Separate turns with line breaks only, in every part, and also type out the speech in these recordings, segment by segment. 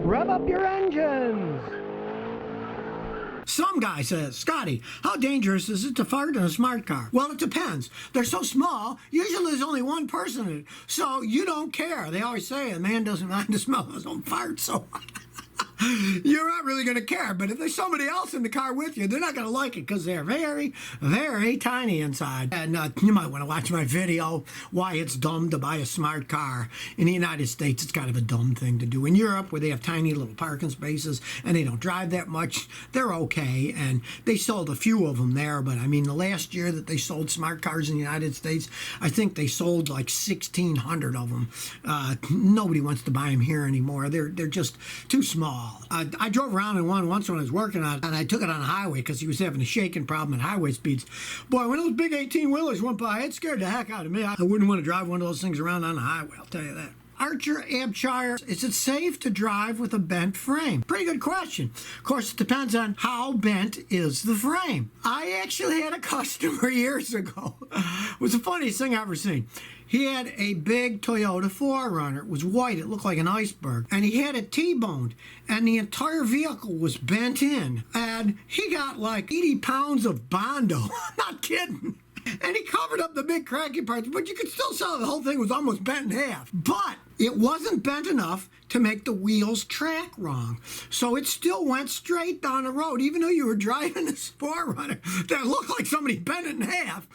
Rev up your engines!
Some guy says, Scotty, how dangerous is it to fart in a smart car? Well, it depends. They're so small, usually there's only one person in it, so you don't care. They always say a man doesn't mind the smell of his own fart, so you're not really going to care. But if there's somebody else in the car with you, they're not going to like it because they're very, very tiny inside. And you might want to watch my video, why it's dumb to buy a smart car. In the United States, it's kind of a dumb thing to do. In Europe, where they have tiny little parking spaces and they don't drive that much, they're okay. And they sold a few of them there. But I mean, the last year that they sold smart cars in the United States, I think they sold like 1,600 of them. Nobody wants to buy them here anymore. They're just too small. I drove around in one once when I was working on it, and I took it on a highway because he was having a shaking problem at highway speeds. Boy, when those big 18-wheelers went by, it scared the heck out of me. I wouldn't want to drive one of those things around on the highway, I'll tell you that. Archer Abshire, is it safe to drive with a bent frame? Pretty good question. Of course, it depends on how bent is the frame. I actually had a customer years ago. It was the funniest thing I've ever seen. He had a big Toyota 4Runner. It was white. It looked like an iceberg. And he had it T-boned. And the entire vehicle was bent in. And he got like 80 pounds of Bondo. Not kidding. And he covered up the big cracky parts, but you could still tell the whole thing was almost bent in half. But it wasn't bent enough to make the wheels track wrong. So it still went straight down the road, even though you were driving this 4Runner that looked like somebody bent it in half.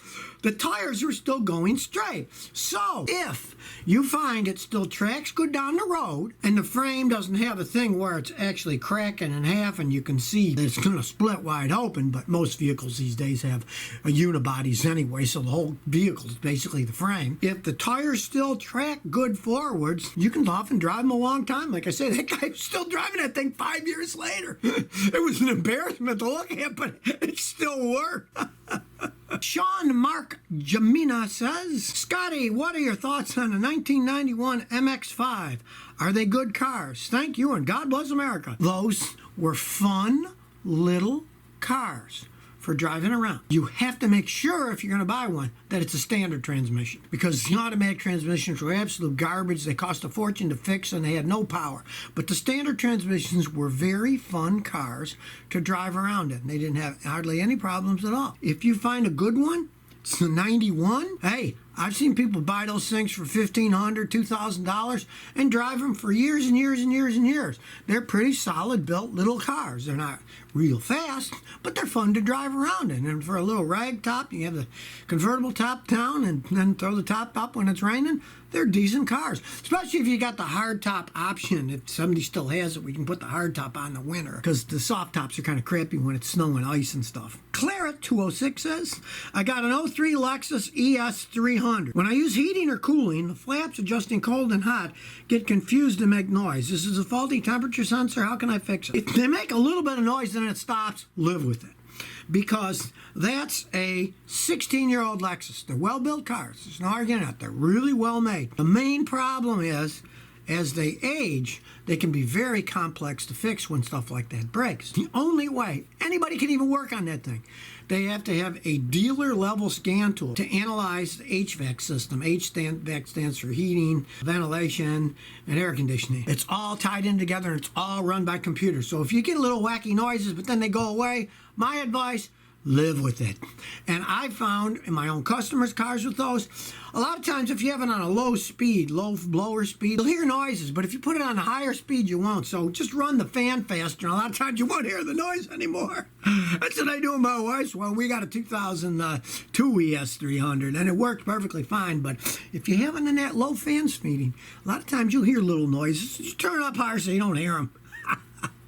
The tires were still going straight. So if you find it still tracks good down the road and the frame doesn't have a thing where it's actually cracking in half and you can see that it's going to split wide open, but most vehicles these days have unibodies anyway, so the whole vehicle is basically the frame. If the tires still track good forwards, you can often drive them a long time. Like I said, that guy's still driving that thing 5 years later. It was an embarrassment to look at, but it still worked. Sean Mark Jamina says, Scotty, what are your thoughts on the 1991 MX-5? Are they good cars? Thank you, and God bless America. Those were fun little cars for driving around. You have to make sure, if you're going to buy one, that it's a standard transmission, because the automatic transmissions were absolute garbage. They cost a fortune to fix and they had no power. But the standard transmissions were very fun cars to drive around in. They didn't have hardly any problems at all. If you find a good one, it's the 91. Hey, I've seen people buy those things for $1,500, $2,000 and drive them for years and years and years and years. They're pretty solid built little cars. They're not real fast, but they're fun to drive around in. And for a little rag top, you have the convertible top down and then throw the top up when it's raining. They're decent cars, especially if you got the hard top option. If somebody still has it, we can put the hard top on in the winter, because the soft tops are kind of crappy when it's snow and ice and stuff. Claret 206 says, I got an 03 Lexus ES 300. When I use heating or cooling, the flaps adjusting cold and hot get confused and make noise. This is a faulty temperature sensor. How can I fix it? If they make a little bit of noise and it stops, live with it. Because that's a 16-year-old Lexus. They're well-built cars. There's no arguing that. They're really well made. The main problem is, as they age, they can be very complex to fix when stuff like that breaks. The only way anybody can even work on that thing, they have to have a dealer-level scan tool to analyze the HVAC system. HVAC stands for heating, ventilation, and air conditioning. It's all tied in together, and it's all run by computers. So if you get little wacky noises, but then they go away, my advice, live with it. And I found in my own customers' cars with those, a lot of times if you have it on a low speed, low blower speed, you'll hear noises, but if you put it on a higher speed, you won't. So just run the fan faster, and a lot of times you won't hear the noise anymore. That's what I do with my wife's. Well, we got a 2002 ES 300, and it worked perfectly fine, but if you have it in that low fan speeding, a lot of times you'll hear little noises. Just turn it up higher so you don't hear them.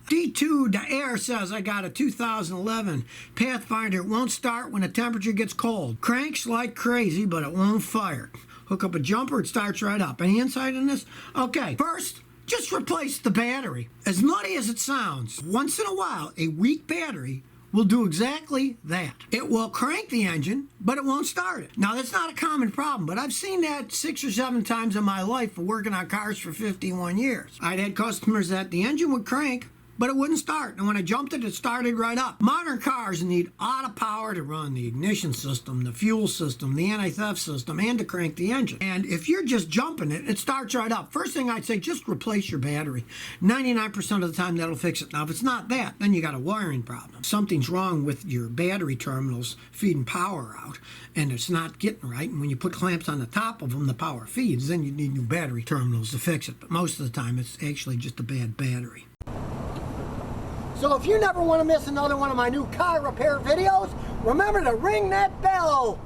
D2 the Air says, I got a 2011 Pathfinder. It won't start when the temperature gets cold. Cranks like crazy, but it won't fire. Hook up a jumper, it starts right up. Any insight on this? Okay, first, just replace the battery. As nutty as it sounds, once in a while, a weak battery will do exactly that. It will crank the engine, but it won't start it. Now, that's not a common problem, but I've seen that 6 or 7 times in my life for working on cars for 51 years. I'd had customers that the engine would crank, but it wouldn't start. And when I jumped it, it started right up. Modern cars need auto power to run the ignition system, the fuel system, the anti-theft system, and to crank the engine. And if you're just jumping it, it starts right up. First thing I'd say, just replace your battery. 99% of the time that'll fix it. Now, if it's not that, then you got a wiring problem. Something's wrong with your battery terminals feeding power out, and it's not getting right. And when you put clamps on the top of them, the power feeds, then you need new battery terminals to fix it. But most of the time, it's actually just a bad battery.
So if you never want to miss another one of my new car repair videos, remember to ring that bell.